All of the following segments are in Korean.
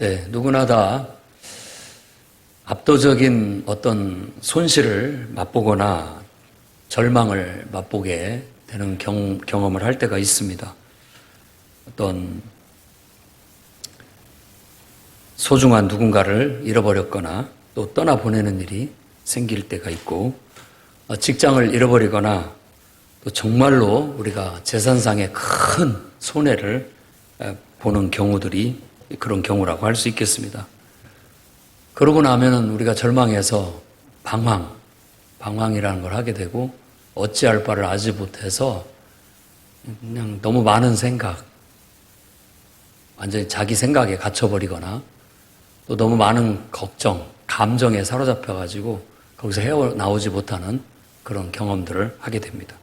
네, 누구나 다 압도적인 어떤 손실을 맛보거나 절망을 맛보게 되는 경험을 할 때가 있습니다. 어떤 소중한 누군가를 잃어버렸거나 또 떠나보내는 일이 생길 때가 있고, 직장을 잃어버리거나 또 정말로 우리가 재산상의 큰 손해를 보는 경우들이 그런 경우라고 할 수 있겠습니다. 그러고 나면은 우리가 절망해서 방황이라는 걸 하게 되고, 어찌할 바를 알지 못해서 그냥 너무 많은 생각, 완전히 자기 생각에 갇혀버리거나 또 너무 많은 걱정, 감정에 사로잡혀가지고 거기서 헤어나오지 못하는 그런 경험들을 하게 됩니다.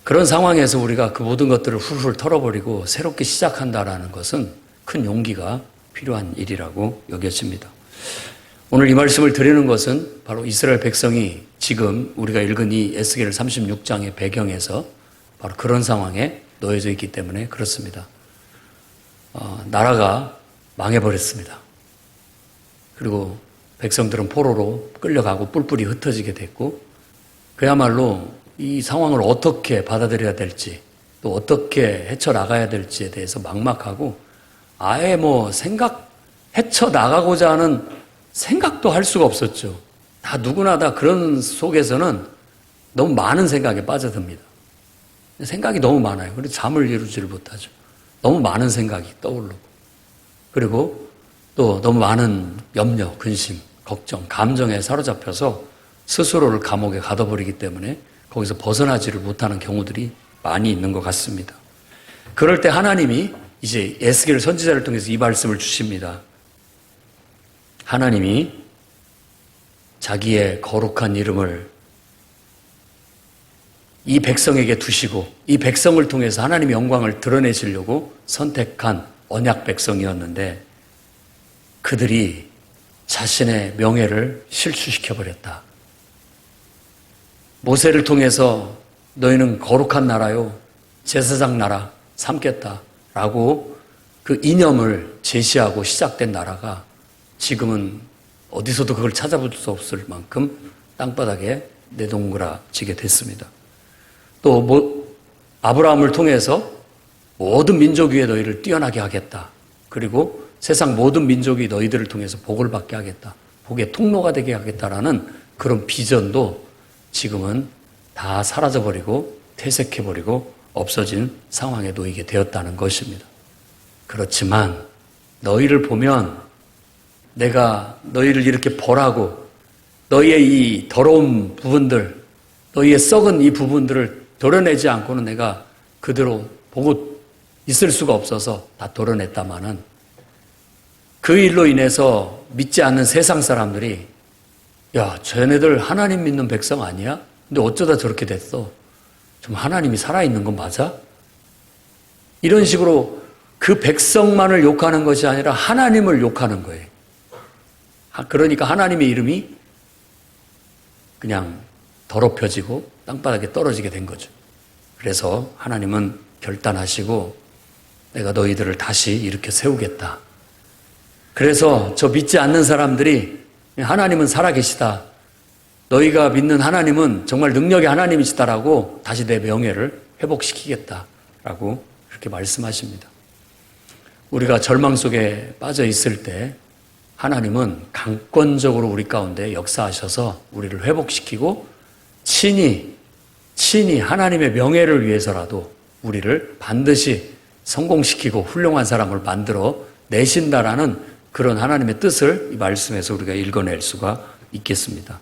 그런 상황에서 우리가 그 모든 것들을 훌훌 털어버리고 새롭게 시작한다라는 것은 큰 용기가 필요한 일이라고 여겨집니다. 오늘 이 말씀을 드리는 것은 바로 이스라엘 백성이 지금 우리가 읽은 이 에스겔 36장의 배경에서 바로 그런 상황에 놓여져 있기 때문에 그렇습니다. 나라가 망해버렸습니다. 그리고 백성들은 포로로 끌려가고 뿔뿔이 흩어지게 됐고, 그야말로 이 상황을 어떻게 받아들여야 될지 또 어떻게 헤쳐나가야 될지에 대해서 막막하고, 아예 헤쳐나가고자 하는 생각도 할 수가 없었죠. 누구나 다 그런 속에서는 너무 많은 생각에 빠져듭니다. 생각이 너무 많아요. 그리고 잠을 이루지를 못하죠. 너무 많은 생각이 떠오르고, 그리고 또 너무 많은 염려, 근심, 걱정, 감정에 사로잡혀서 스스로를 감옥에 가둬버리기 때문에 거기서 벗어나지를 못하는 경우들이 많이 있는 것 같습니다. 그럴 때 하나님이 이제 에스겔 선지자를 통해서 이 말씀을 주십니다. 하나님이 자기의 거룩한 이름을 이 백성에게 두시고 이 백성을 통해서 하나님의 영광을 드러내시려고 선택한 언약 백성이었는데, 그들이 자신의 명예를 실추시켜버렸다. 모세를 통해서 너희는 거룩한 나라요, 제사장 나라 삼겠다라고 그 이념을 제시하고 시작된 나라가 지금은 어디서도 그걸 찾아볼 수 없을 만큼 땅바닥에 내동그라지게 됐습니다. 또 아브라함을 통해서 모든 민족 위에 너희를 뛰어나게 하겠다. 그리고 세상 모든 민족이 너희들을 통해서 복을 받게 하겠다. 복의 통로가 되게 하겠다라는 그런 비전도 지금은 다 사라져버리고 퇴색해버리고 없어진 상황에 놓이게 되었다는 것입니다. 그렇지만 너희를 보면 내가 너희를 이렇게 벌하고 너희의 이 더러운 부분들, 너희의 썩은 이 부분들을 도려내지 않고는 내가 그대로 보고 있을 수가 없어서 다 도려냈다마는, 그 일로 인해서 믿지 않는 세상 사람들이 야, 쟤네들 하나님 믿는 백성 아니야? 근데 어쩌다 저렇게 됐어? 좀 하나님이 살아있는 건 맞아? 이런 식으로 그 백성만을 욕하는 것이 아니라 하나님을 욕하는 거예요. 그러니까 하나님의 이름이 그냥 더럽혀지고 땅바닥에 떨어지게 된 거죠. 그래서 하나님은 결단하시고 내가 너희들을 다시 일으켜 세우겠다. 그래서 저 믿지 않는 사람들이 하나님은 살아계시다, 너희가 믿는 하나님은 정말 능력의 하나님이시다라고 다시 내 명예를 회복시키겠다라고 그렇게 말씀하십니다. 우리가 절망 속에 빠져 있을 때 하나님은 강권적으로 우리 가운데 역사하셔서 우리를 회복시키고 친히 하나님의 명예를 위해서라도 우리를 반드시 성공시키고 훌륭한 사람을 만들어 내신다라는 그런 하나님의 뜻을 이 말씀에서 우리가 읽어낼 수가 있겠습니다.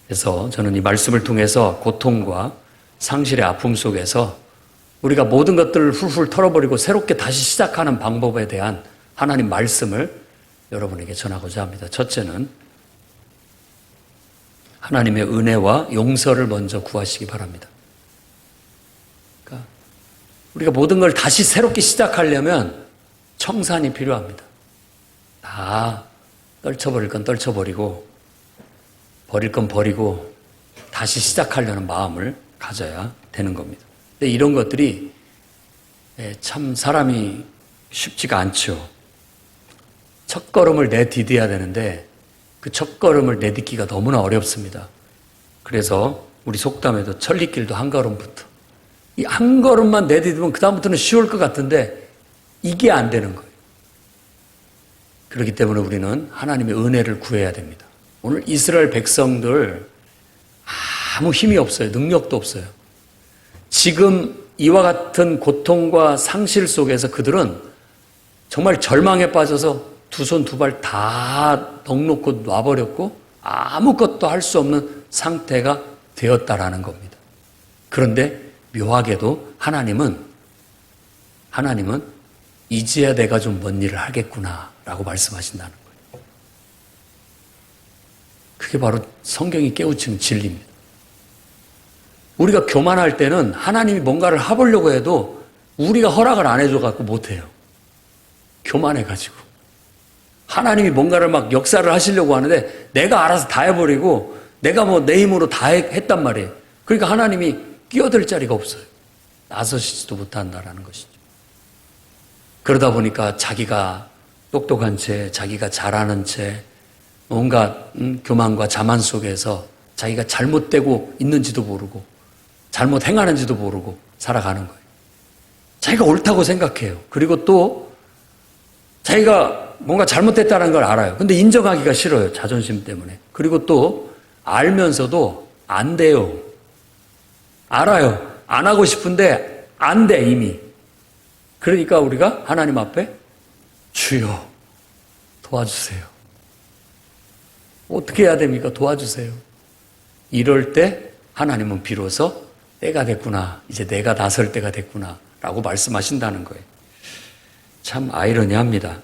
그래서 저는 이 말씀을 통해서 고통과 상실의 아픔 속에서 우리가 모든 것들을 훌훌 털어버리고 새롭게 다시 시작하는 방법에 대한 하나님 말씀을 여러분에게 전하고자 합니다. 첫째는 하나님의 은혜와 용서를 먼저 구하시기 바랍니다. 그러니까 우리가 모든 걸 다시 새롭게 시작하려면 청산이 필요합니다. 다 떨쳐버릴 건 떨쳐버리고 버릴 건 버리고 다시 시작하려는 마음을 가져야 되는 겁니다. 근데 이런 것들이 참 사람이 쉽지가 않죠. 첫걸음을 내디뎌야 되는데 그 첫걸음을 내딛기가 너무나 어렵습니다. 그래서 우리 속담에도 천리길도 한 걸음부터. 이 한 걸음만 내디디면 그 다음부터는 쉬울 것 같은데 이게 안 되는 거예요. 그렇기 때문에 우리는 하나님의 은혜를 구해야 됩니다. 오늘 이스라엘 백성들 아무 힘이 없어요. 능력도 없어요. 지금 이와 같은 고통과 상실 속에서 그들은 정말 절망에 빠져서 두 손 두 발 다 넉놓고 놔버렸고 아무것도 할 수 없는 상태가 되었다라는 겁니다. 그런데 묘하게도 하나님은 이제야 내가 좀 뭔 일을 하겠구나 라고 말씀하신다는 거예요. 그게 바로 성경이 깨우치는 진리입니다. 우리가 교만할 때는 하나님이 뭔가를 해보려고 해도 우리가 허락을 안 해줘갖고 못해요. 교만해가지고. 하나님이 뭔가를 막 역사를 하시려고 하는데 내가 알아서 다 해버리고 내가 뭐 내 힘으로 다 했단 말이에요. 그러니까 하나님이 끼어들 자리가 없어요. 나서시지도 못한다라는 것이죠. 그러다 보니까 자기가 똑똑한 채, 자기가 잘하는 채, 온갖 교만과 자만 속에서 자기가 잘못되고 있는지도 모르고 잘못 행하는지도 모르고 살아가는 거예요. 자기가 옳다고 생각해요. 그리고 또 자기가 뭔가 잘못됐다는 걸 알아요. 근데 인정하기가 싫어요. 자존심 때문에. 그리고 또 알면서도 안 돼요. 알아요. 안 하고 싶은데 안 돼, 이미. 그러니까 우리가 하나님 앞에 주여 도와주세요. 어떻게 해야 됩니까? 도와주세요. 이럴 때 하나님은 비로소 때가 됐구나. 이제 내가 나설 때가 됐구나. 라고 말씀하신다는 거예요. 참 아이러니합니다.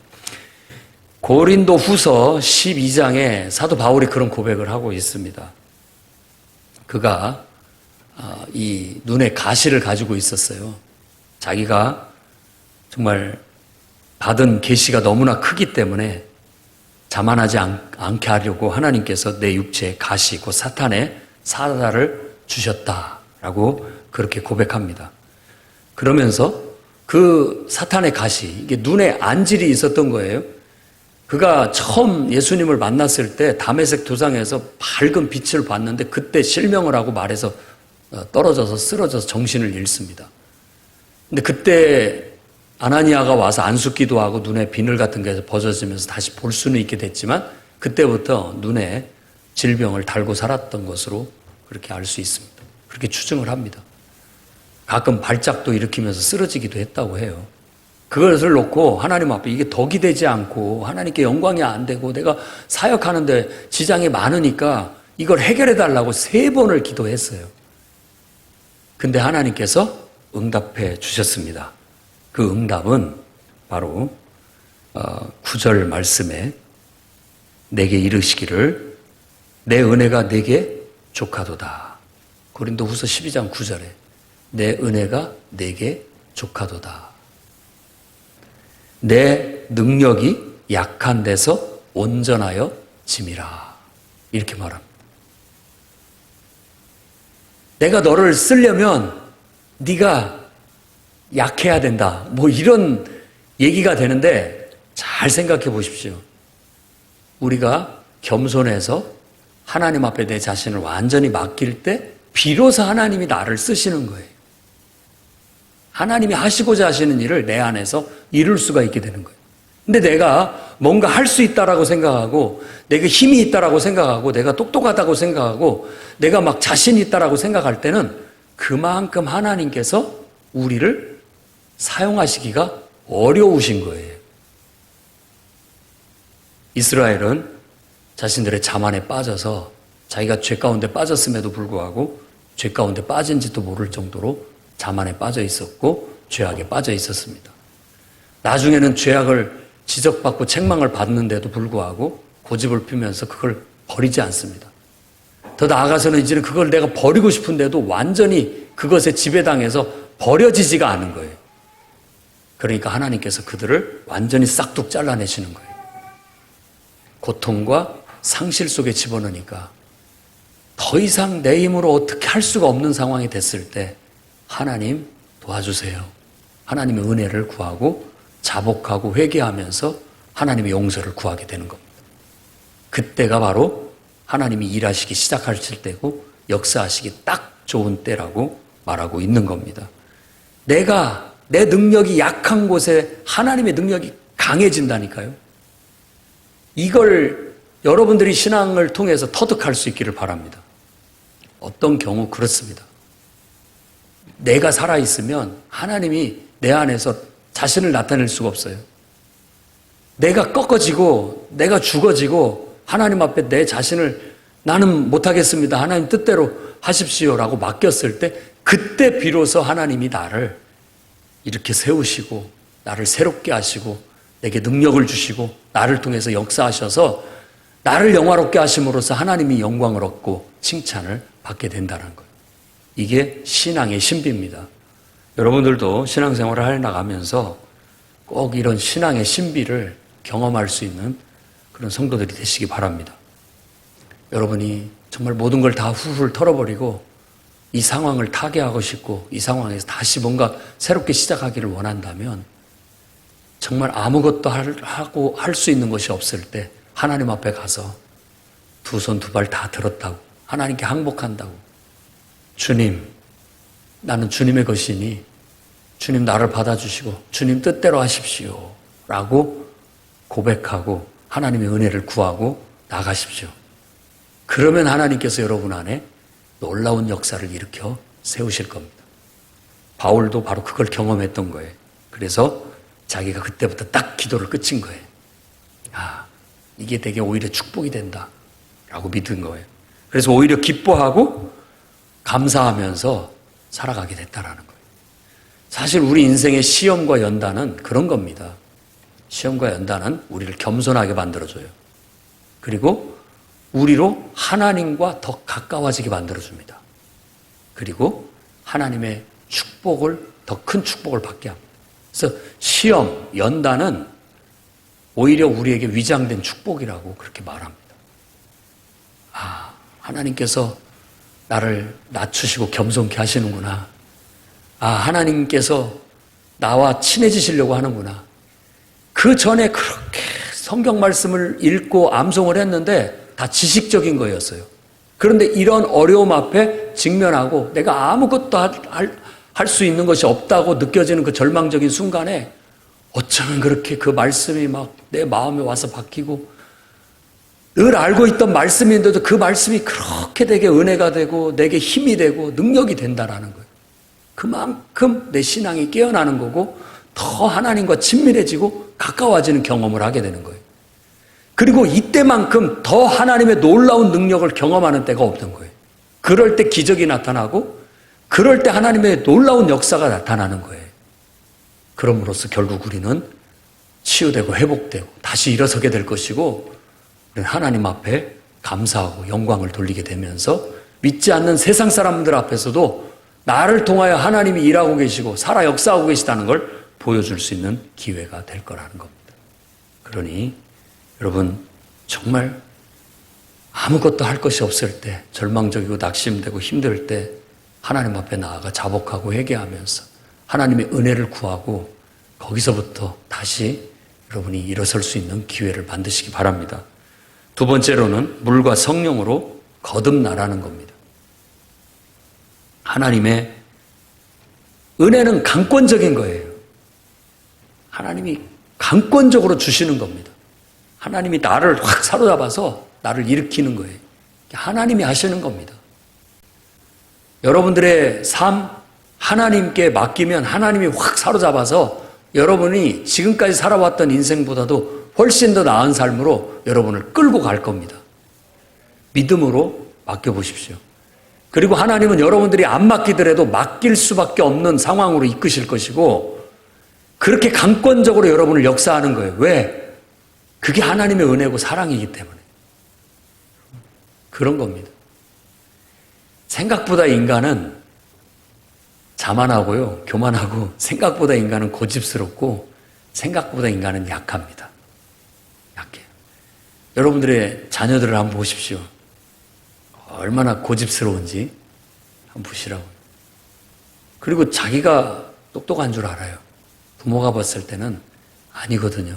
고린도 후서 12장에 사도 바울이 그런 고백을 하고 있습니다. 그가 이 눈에 가시를 가지고 있었어요. 자기가 정말 받은 계시가 너무나 크기 때문에 자만하지 않게 하려고 하나님께서 내 육체에 가시, 곧 사탄의 사자를 주셨다라고 그렇게 고백합니다. 그러면서 그 사탄의 가시, 이게 눈에 안질이 있었던 거예요. 그가 처음 예수님을 만났을 때 다메섹 도상에서 밝은 빛을 봤는데 그때 실명을 하고 말해서 떨어져서 쓰러져서 정신을 잃습니다. 근데 그때 아나니아가 와서 안숫기도 하고 눈에 비늘 같은 게 벗어지면서 다시 볼 수는 있게 됐지만 그때부터 눈에 질병을 달고 살았던 것으로 그렇게 알 수 있습니다. 그렇게 추정을 합니다. 가끔 발작도 일으키면서 쓰러지기도 했다고 해요. 그것을 놓고 하나님 앞에 이게 덕이 되지 않고 하나님께 영광이 안 되고 내가 사역하는데 지장이 많으니까 이걸 해결해 달라고 3번을 기도했어요. 근데 하나님께서 응답해 주셨습니다. 그 응답은 바로 9절 말씀에 내게 이르시기를 내 은혜가 내게 족하도다. 고린도 후서 12장 9절에 내 은혜가 내게 족하도다. 내 능력이 약한 데서 온전하여 짐이라. 이렇게 말합니다. 내가 너를 쓰려면 네가 약해야 된다. 뭐 이런 얘기가 되는데 잘 생각해 보십시오. 우리가 겸손해서 하나님 앞에 내 자신을 완전히 맡길 때 비로소 하나님이 나를 쓰시는 거예요. 하나님이 하시고자 하시는 일을 내 안에서 이룰 수가 있게 되는 거예요. 근데 내가 뭔가 할 수 있다라고 생각하고 내가 힘이 있다라고 생각하고 내가 똑똑하다고 생각하고 내가 막 자신이 있다라고 생각할 때는 그만큼 하나님께서 우리를 사용하시기가 어려우신 거예요. 이스라엘은 자신들의 자만에 빠져서 자기가 죄 가운데 빠졌음에도 불구하고 죄 가운데 빠진지도 모를 정도로 자만에 빠져 있었고 죄악에 빠져 있었습니다. 나중에는 죄악을 지적받고 책망을 받는데도 불구하고 고집을 피우면서 그걸 버리지 않습니다. 더 나아가서는 이제는 그걸 내가 버리고 싶은데도 완전히 그것에 지배당해서 버려지지가 않은 거예요. 그러니까 하나님께서 그들을 완전히 싹둑 잘라내시는 거예요. 고통과 상실 속에 집어넣으니까 더 이상 내 힘으로 어떻게 할 수가 없는 상황이 됐을 때 하나님 도와주세요. 하나님의 은혜를 구하고 자복하고 회개하면서 하나님의 용서를 구하게 되는 겁니다. 그때가 바로 하나님이 일하시기 시작하실 때고 역사하시기 딱 좋은 때라고 말하고 있는 겁니다. 내가 내 능력이 약한 곳에 하나님의 능력이 강해진다니까요. 이걸 여러분들이 신앙을 통해서 터득할 수 있기를 바랍니다. 어떤 경우 그렇습니다. 내가 살아있으면 하나님이 내 안에서 자신을 나타낼 수가 없어요. 내가 꺾어지고 내가 죽어지고 하나님 앞에 내 자신을 나는 못하겠습니다. 하나님 뜻대로 하십시오라고 맡겼을 때 그때 비로소 하나님이 나를 이렇게 세우시고 나를 새롭게 하시고 내게 능력을 주시고 나를 통해서 역사하셔서 나를 영화롭게 하심으로써 하나님이 영광을 얻고 칭찬을 받게 된다는 거예요. 이게 신앙의 신비입니다. 여러분들도 신앙생활을 해나가면서 꼭 이런 신앙의 신비를 경험할 수 있는 그런 성도들이 되시기 바랍니다. 여러분이 정말 모든 걸 다 훌훌 털어버리고 이 상황을 타개하고 싶고 이 상황에서 다시 뭔가 새롭게 시작하기를 원한다면 정말 아무것도 할 수 있는 것이 없을 때 하나님 앞에 가서 두 손 두 발 다 들었다고 하나님께 항복한다고 주님 나는 주님의 것이니 주님 나를 받아주시고 주님 뜻대로 하십시오 라고 고백하고 하나님의 은혜를 구하고 나가십시오. 그러면 하나님께서 여러분 안에 놀라운 역사를 일으켜 세우실 겁니다. 바울도 바로 그걸 경험했던 거예요. 그래서 자기가 그때부터 딱 기도를 끝인 거예요. 아, 이게 되게 오히려 축복이 된다 라고 믿은 거예요. 그래서 오히려 기뻐하고 감사하면서 살아가게 됐다라는 거예요. 사실 우리 인생의 시험과 연단은 그런 겁니다. 시험과 연단은 우리를 겸손하게 만들어줘요. 그리고 우리로 하나님과 더 가까워지게 만들어줍니다. 그리고 하나님의 축복을, 더 큰 축복을 받게 합니다. 그래서 시험, 연단은 오히려 우리에게 위장된 축복이라고 그렇게 말합니다. 아, 하나님께서 나를 낮추시고 겸손케 하시는구나. 아, 하나님께서 나와 친해지시려고 하는구나. 그 전에 그렇게 성경 말씀을 읽고 암송을 했는데 다 지식적인 거였어요. 그런데 이런 어려움 앞에 직면하고 내가 아무것도 할 수 있는 것이 없다고 느껴지는 그 절망적인 순간에 어쩌면 그렇게 그 말씀이 막 내 마음에 와서 박히고 늘 알고 있던 말씀인데도 그 말씀이 그렇게 되게 은혜가 되고 내게 힘이 되고 능력이 된다라는 거예요. 그만큼 내 신앙이 깨어나는 거고 더 하나님과 친밀해지고 가까워지는 경험을 하게 되는 거예요. 그리고 이때만큼 더 하나님의 놀라운 능력을 경험하는 때가 없던 거예요. 그럴 때 기적이 나타나고 그럴 때 하나님의 놀라운 역사가 나타나는 거예요. 그럼으로써 결국 우리는 치유되고 회복되고 다시 일어서게 될 것이고 하나님 앞에 감사하고 영광을 돌리게 되면서 믿지 않는 세상 사람들 앞에서도 나를 통하여 하나님이 일하고 계시고 살아 역사하고 계시다는 걸 보여줄 수 있는 기회가 될 거라는 겁니다. 그러니 여러분 정말 아무것도 할 것이 없을 때 절망적이고 낙심되고 힘들 때 하나님 앞에 나아가 자복하고 회개하면서 하나님의 은혜를 구하고 거기서부터 다시 여러분이 일어설 수 있는 기회를 만드시기 바랍니다. 두 번째로는 물과 성령으로 거듭나라는 겁니다. 하나님의 은혜는 강권적인 거예요. 하나님이 강권적으로 주시는 겁니다. 하나님이 나를 확 사로잡아서 나를 일으키는 거예요. 하나님이 하시는 겁니다. 여러분들의 삶 하나님께 맡기면 하나님이 확 사로잡아서 여러분이 지금까지 살아왔던 인생보다도 훨씬 더 나은 삶으로 여러분을 끌고 갈 겁니다. 믿음으로 맡겨보십시오. 그리고 하나님은 여러분들이 안 맡기더라도 맡길 수밖에 없는 상황으로 이끄실 것이고 그렇게 강권적으로 여러분을 역사하는 거예요. 왜? 그게 하나님의 은혜고 사랑이기 때문에. 그런 겁니다. 생각보다 인간은 자만하고요, 교만하고 생각보다 인간은 고집스럽고 생각보다 인간은 약합니다. 약해요. 여러분들의 자녀들을 한번 보십시오. 얼마나 고집스러운지 한번 보시라고요. 그리고 자기가 똑똑한 줄 알아요. 부모가 봤을 때는 아니거든요.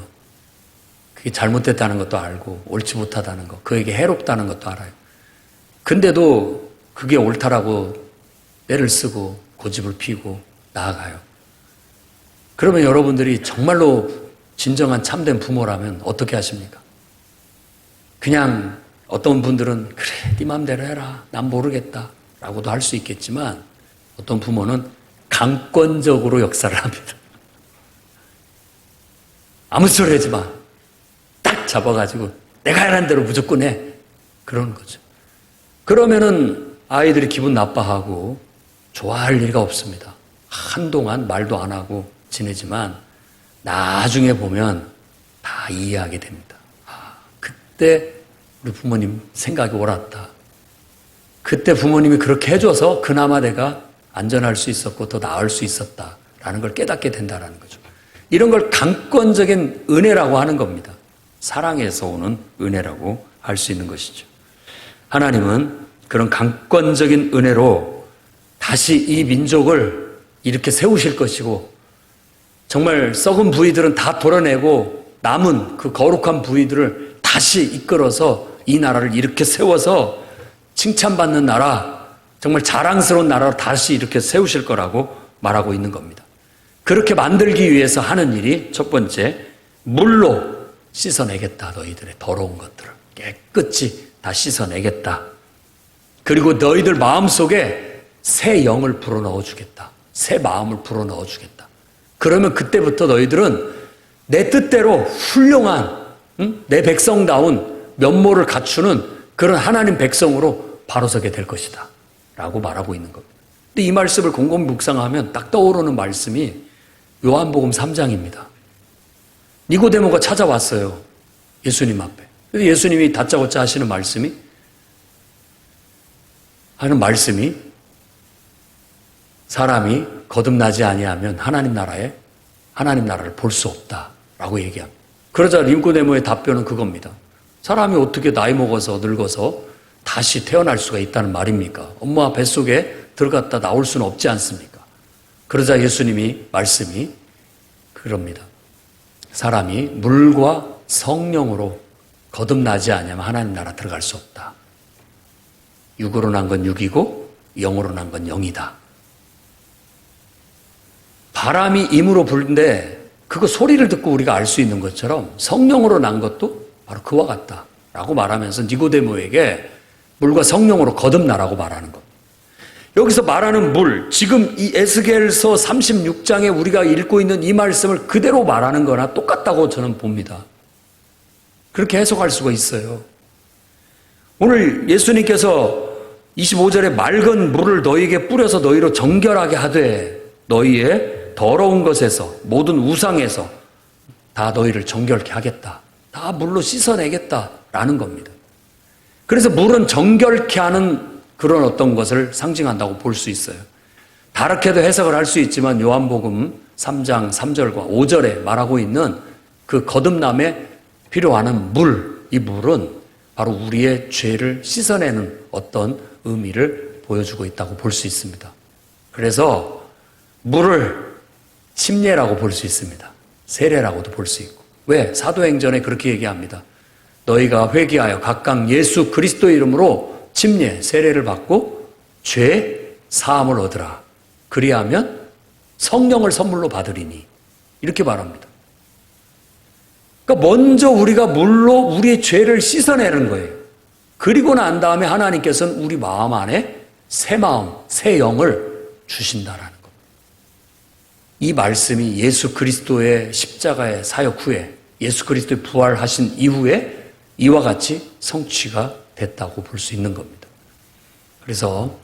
그게 잘못됐다는 것도 알고 옳지 못하다는 것, 그에게 해롭다는 것도 알아요. 근데도 그게 옳다라고 때를 쓰고 고집을 피우고 나아가요. 그러면 여러분들이 정말로 진정한 참된 부모라면 어떻게 하십니까? 그냥 어떤 분들은 그래 네 맘대로 해라 난 모르겠다 라고도 할 수 있겠지만 어떤 부모는 강권적으로 역사를 합니다. 아무 소리 하지 마. 딱 잡아가지고 내가 하라는 대로 무조건 해. 그러는 거죠. 그러면은 아이들이 기분 나빠하고 좋아할 리가 없습니다. 한동안 말도 안 하고 지내지만 나중에 보면 다 이해하게 됩니다. 아, 그때 우리 부모님 생각이 옳았다. 그때 부모님이 그렇게 해줘서 그나마 내가 안전할 수 있었고 더 나을 수 있었다라는 걸 깨닫게 된다는 거죠. 이런 걸 강권적인 은혜라고 하는 겁니다. 사랑에서 오는 은혜라고 할 수 있는 것이죠. 하나님은 그런 강권적인 은혜로 다시 이 민족을 이렇게 세우실 것이고 정말 썩은 부위들은 다 도려내고 남은 그 거룩한 부위들을 다시 이끌어서 이 나라를 이렇게 세워서 칭찬받는 나라, 정말 자랑스러운 나라로 다시 이렇게 세우실 거라고 말하고 있는 겁니다. 그렇게 만들기 위해서 하는 일이 첫 번째, 물로 씻어내겠다. 너희들의 더러운 것들을 깨끗이 다 씻어내겠다. 그리고 너희들 마음속에 새 영을 불어넣어 주겠다. 새 마음을 불어넣어 주겠다. 그러면 그때부터 너희들은 내 뜻대로 훌륭한 내 백성다운 면모를 갖추는 그런 하나님 백성으로 바로 서게 될 것이다 라고 말하고 있는 겁니다. 근데 이 말씀을 곰곰이 묵상하면 딱 떠오르는 말씀이 요한복음 3장입니다. 니고데모가 찾아왔어요. 예수님 앞에. 근데 예수님이 다짜고짜 하는 말씀이 사람이 거듭나지 아니하면 하나님 나라를 볼 수 없다라고 얘기합니다. 그러자 니고데모의 답변은 그겁니다. 사람이 어떻게 나이 먹어서 늙어서 다시 태어날 수가 있다는 말입니까? 엄마 뱃속에 들어갔다 나올 수는 없지 않습니까? 그러자 예수님이 말씀이 그럽니다. 사람이 물과 성령으로 거듭나지 않으면 하나님 나라 들어갈 수 없다. 육으로 난 건 육이고 영으로 난 건 영이다. 바람이 임으로 불는데 그거 소리를 듣고 우리가 알 수 있는 것처럼 성령으로 난 것도 바로 그와 같다라고 말하면서 니고데모에게 물과 성령으로 거듭나라고 말하는 것. 여기서 말하는 물, 지금 이 에스겔서 36장에 우리가 읽고 있는 이 말씀을 그대로 말하는 거나 똑같다고 저는 봅니다. 그렇게 해석할 수가 있어요. 오늘 예수님께서 25절에 맑은 물을 너희에게 뿌려서 너희로 정결하게 하되 너희의 더러운 것에서 모든 우상에서 다 너희를 정결케 하겠다. 다 물로 씻어내겠다라는 겁니다. 그래서 물은 정결케 하는 그런 어떤 것을 상징한다고 볼 수 있어요. 다르게도 해석을 할 수 있지만 요한복음 3장 3절과 5절에 말하고 있는 그 거듭남에 필요한 물, 이 물은 바로 우리의 죄를 씻어내는 어떤 의미를 보여주고 있다고 볼 수 있습니다. 그래서 물을 침례라고 볼 수 있습니다. 세례라고도 볼 수 있고. 왜? 사도행전에 그렇게 얘기합니다. 너희가 회개하여 각각 예수 그리스도의 이름으로 침례, 세례를 받고 죄 사함을 얻으라. 그리하면 성령을 선물로 받으리니. 이렇게 말합니다. 그러니까 먼저 우리가 물로 우리의 죄를 씻어내는 거예요. 그리고 난 다음에 하나님께서는 우리 마음 안에 새 마음, 새 영을 주신다라는 것. 이 말씀이 예수 그리스도의 십자가의 사역 후에 예수 그리스도의 부활하신 이후에 이와 같이 성취가 됐다고 볼 수 있는 겁니다. 그래서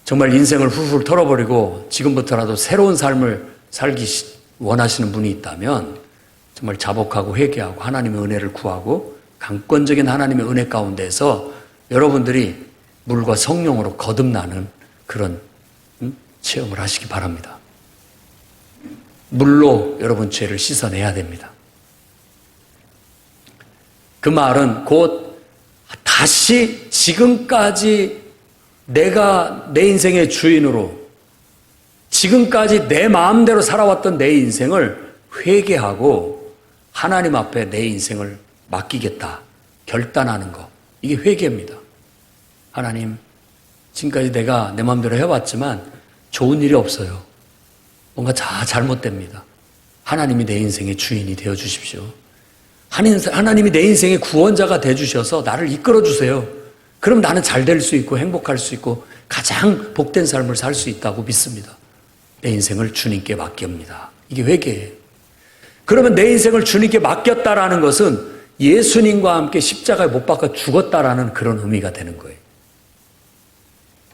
정말 인생을 훌훌 털어버리고 지금부터라도 새로운 삶을 살기 원하시는 분이 있다면 정말 자복하고 회개하고 하나님의 은혜를 구하고 강권적인 하나님의 은혜 가운데서 여러분들이 물과 성령으로 거듭나는 그런 체험을 하시기 바랍니다. 물로 여러분 죄를 씻어내야 됩니다. 그 말은 곧 다시 지금까지 내가 내 인생의 주인으로 지금까지 내 마음대로 살아왔던 내 인생을 회개하고 하나님 앞에 내 인생을 맡기겠다. 결단하는 거. 이게 회개입니다. 하나님, 지금까지 내가 내 마음대로 해왔지만 좋은 일이 없어요. 뭔가 다 잘못됩니다. 하나님이 내 인생의 주인이 되어주십시오. 하나님이 내 인생의 구원자가 되어주셔서 나를 이끌어주세요. 그럼 나는 잘 될 수 있고 행복할 수 있고 가장 복된 삶을 살 수 있다고 믿습니다. 내 인생을 주님께 맡깁니다. 이게 회개예요. 그러면 내 인생을 주님께 맡겼다라는 것은 예수님과 함께 십자가에 못 박아 죽었다라는 그런 의미가 되는 거예요.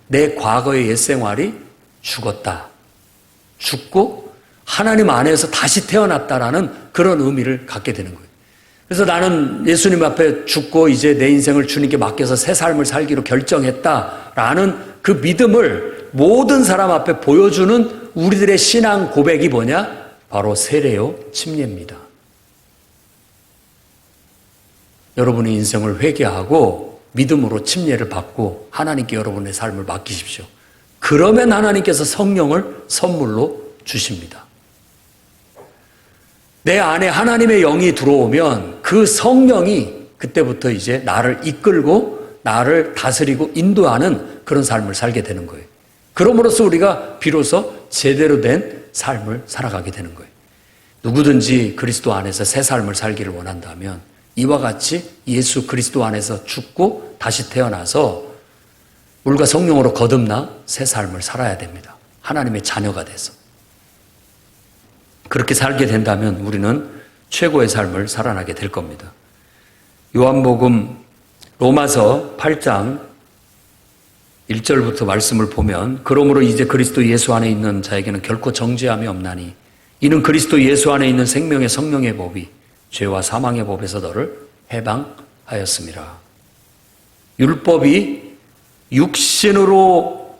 내 과거의 옛 생활이 죽었다. 죽고 하나님 안에서 다시 태어났다라는 그런 의미를 갖게 되는 거예요. 그래서 나는 예수님 앞에 죽고 이제 내 인생을 주님께 맡겨서 새 삶을 살기로 결정했다라는 그 믿음을 모든 사람 앞에 보여주는 우리들의 신앙 고백이 뭐냐? 바로 세례요 침례입니다. 여러분의 인생을 회개하고 믿음으로 침례를 받고 하나님께 여러분의 삶을 맡기십시오. 그러면 하나님께서 성령을 선물로 주십니다. 내 안에 하나님의 영이 들어오면 그 성령이 그때부터 이제 나를 이끌고 나를 다스리고 인도하는 그런 삶을 살게 되는 거예요. 그럼으로써 우리가 비로소 제대로 된 삶을 살아가게 되는 거예요. 누구든지 그리스도 안에서 새 삶을 살기를 원한다면 이와 같이 예수 그리스도 안에서 죽고 다시 태어나서 물과 성령으로 거듭나 새 삶을 살아야 됩니다. 하나님의 자녀가 돼서. 그렇게 살게 된다면 우리는 최고의 삶을 살아나게 될 겁니다. 요한복음 로마서 8장 1절부터 말씀을 보면 그러므로 이제 그리스도 예수 안에 있는 자에게는 결코 정죄함이 없나니 이는 그리스도 예수 안에 있는 생명의 성령의 법이 죄와 사망의 법에서 너를 해방하였습니다. 율법이 육신으로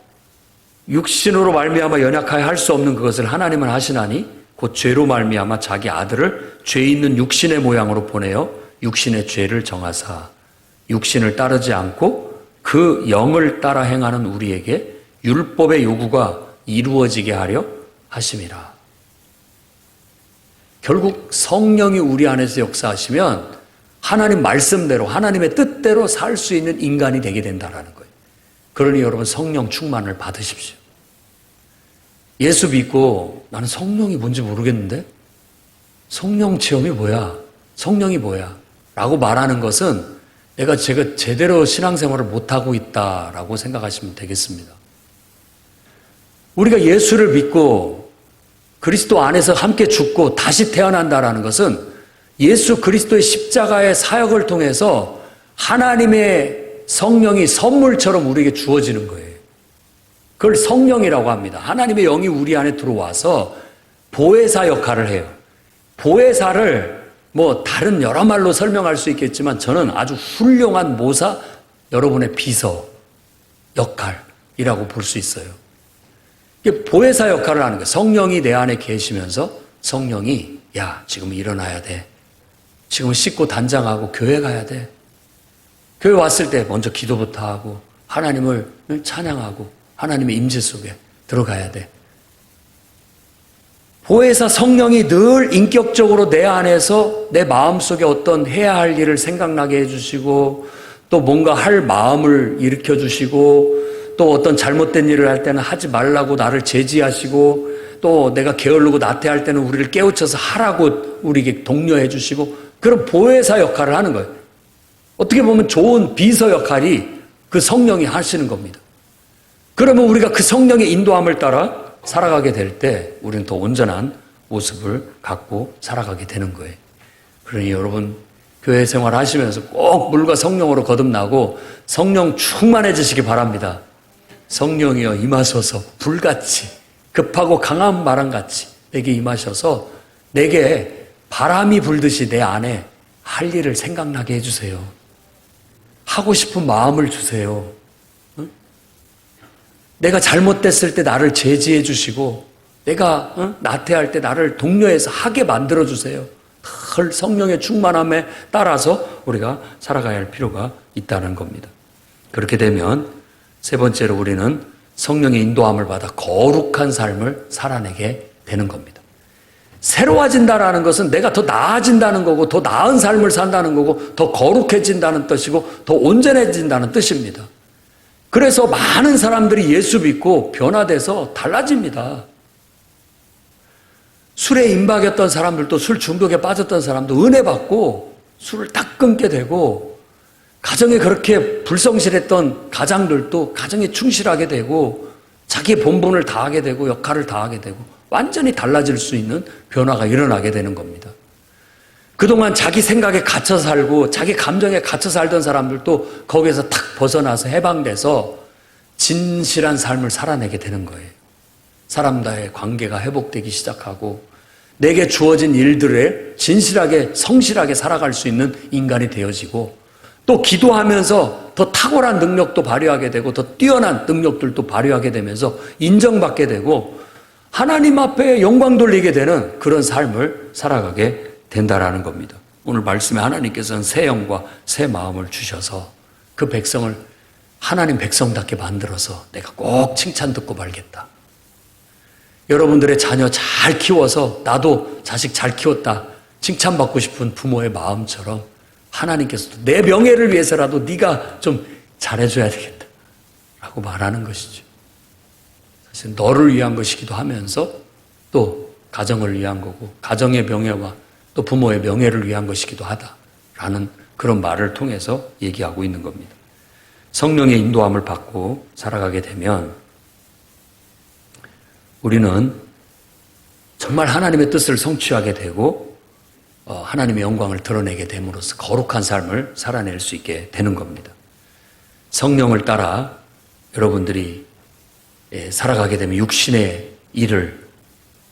말미암아 연약하여 할 수 없는 그것을 하나님은 하시나니 곧 죄로 말미암아 자기 아들을 죄 있는 육신의 모양으로 보내어 육신의 죄를 정하사 육신을 따르지 않고 그 영을 따라 행하는 우리에게 율법의 요구가 이루어지게 하려 하심이라. 결국 성령이 우리 안에서 역사하시면 하나님 말씀대로 하나님의 뜻대로 살 수 있는 인간이 되게 된다는 거예요. 그러니 여러분 성령 충만을 받으십시오. 예수 믿고 나는 성령이 뭔지 모르겠는데 성령 체험이 뭐야? 성령이 뭐야? 라고 말하는 것은 제가 제대로 신앙생활을 못하고 있다라고 생각하시면 되겠습니다. 우리가 예수를 믿고 그리스도 안에서 함께 죽고 다시 태어난다라는 것은 예수 그리스도의 십자가의 사역을 통해서 하나님의 성령이 선물처럼 우리에게 주어지는 거예요. 그걸 성령이라고 합니다. 하나님의 영이 우리 안에 들어와서 보혜사 역할을 해요. 보혜사를 다른 여러 말로 설명할 수 있겠지만 저는 아주 훌륭한 모사, 여러분의 비서 역할이라고 볼 수 있어요. 이게 보혜사 역할을 하는 거예요. 성령이 내 안에 계시면서 성령이 야, 지금 일어나야 돼. 지금 씻고 단장하고 교회 가야 돼. 교회 왔을 때 먼저 기도부터 하고 하나님을 찬양하고 하나님의 임재 속에 들어가야 돼. 보혜사 성령이 늘 인격적으로 내 안에서 내 마음속에 어떤 해야 할 일을 생각나게 해주시고 또 뭔가 할 마음을 일으켜주시고 또 어떤 잘못된 일을 할 때는 하지 말라고 나를 제지하시고 또 내가 게으르고 나태할 때는 우리를 깨우쳐서 하라고 우리에게 독려해 주시고 그런 보혜사 역할을 하는 거예요. 어떻게 보면 좋은 비서 역할이 그 성령이 하시는 겁니다. 그러면 우리가 그 성령의 인도함을 따라 살아가게 될 때 우리는 더 온전한 모습을 갖고 살아가게 되는 거예요. 그러니 여러분 교회 생활 하시면서 꼭 물과 성령으로 거듭나고 성령 충만해지시기 바랍니다. 성령이여 임하소서 불같이 급하고 강한 바람같이 내게 임하셔서 내게 바람이 불듯이 내 안에 할 일을 생각나게 해주세요. 하고 싶은 마음을 주세요. 내가 잘못됐을 때 나를 제지해 주시고 내가 나태할 때 나를 독려해서 하게 만들어 주세요. 늘 성령의 충만함에 따라서 우리가 살아가야 할 필요가 있다는 겁니다. 그렇게 되면 세 번째로 우리는 성령의 인도함을 받아 거룩한 삶을 살아내게 되는 겁니다. 새로워진다라는 것은 내가 더 나아진다는 거고, 더 나은 삶을 산다는 거고, 더 거룩해진다는 뜻이고, 더 온전해진다는 뜻입니다. 그래서 많은 사람들이 예수 믿고 변화돼서 달라집니다. 술에 임박했던 사람들도, 술 중독에 빠졌던 사람도 은혜 받고 술을 딱 끊게 되고, 가정에 그렇게 불성실했던 가장들도 가정에 충실하게 되고, 자기 본분을 다하게 되고 역할을 다하게 되고 완전히 달라질 수 있는 변화가 일어나게 되는 겁니다. 그동안 자기 생각에 갇혀 살고 자기 감정에 갇혀 살던 사람들도 거기에서 탁 벗어나서 해방돼서 진실한 삶을 살아내게 되는 거예요. 사람과의 관계가 회복되기 시작하고 내게 주어진 일들에 진실하게 성실하게 살아갈 수 있는 인간이 되어지고, 또 기도하면서 더 탁월한 능력도 발휘하게 되고 더 뛰어난 능력들도 발휘하게 되면서 인정받게 되고 하나님 앞에 영광 돌리게 되는 그런 삶을 살아가게 된다라는 겁니다. 오늘 말씀에 하나님께서는 새 영과 새 마음을 주셔서 그 백성을 하나님 백성답게 만들어서 내가 꼭 칭찬 듣고 말겠다. 여러분들의 자녀 잘 키워서 나도 자식 잘 키웠다 칭찬받고 싶은 부모의 마음처럼 하나님께서도 내 명예를 위해서라도 네가 좀 잘해줘야 되겠다 라고 말하는 것이죠. 사실 너를 위한 것이기도 하면서 또 가정을 위한 거고, 가정의 명예와 또 부모의 명예를 위한 것이기도 하다라는 그런 말을 통해서 얘기하고 있는 겁니다. 성령의 인도함을 받고 살아가게 되면 우리는 정말 하나님의 뜻을 성취하게 되고 하나님의 영광을 드러내게 됨으로써 거룩한 삶을 살아낼 수 있게 되는 겁니다. 성령을 따라 여러분들이 살아가게 되면 육신의 일을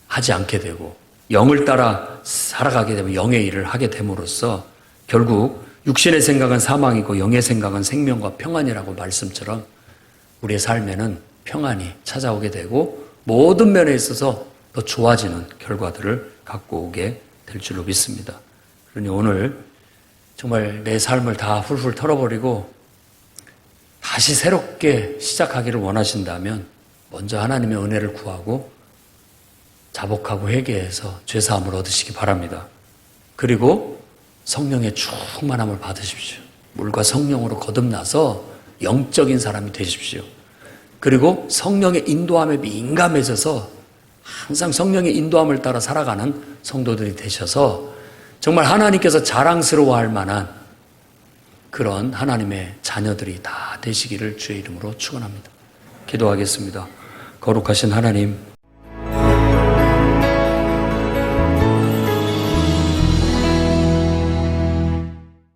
하지 않게 되고, 영을 따라 살아가게 되면 영의 일을 하게 됨으로써 결국 육신의 생각은 사망이고 영의 생각은 생명과 평안이라고 말씀처럼 우리의 삶에는 평안이 찾아오게 되고 모든 면에 있어서 더 좋아지는 결과들을 갖고 오게 될 줄로 믿습니다. 그러니 오늘 정말 내 삶을 다 훌훌 털어버리고 다시 새롭게 시작하기를 원하신다면 먼저 하나님의 은혜를 구하고 자복하고 회개해서 죄사함을 얻으시기 바랍니다. 그리고 성령의 충만함을 받으십시오. 물과 성령으로 거듭나서 영적인 사람이 되십시오. 그리고 성령의 인도함에 민감해져서 항상 성령의 인도함을 따라 살아가는 성도들이 되셔서 정말 하나님께서 자랑스러워할 만한 그런 하나님의 자녀들이 다 되시기를 주의 이름으로 축원합니다. 기도하겠습니다. 거룩하신 하나님,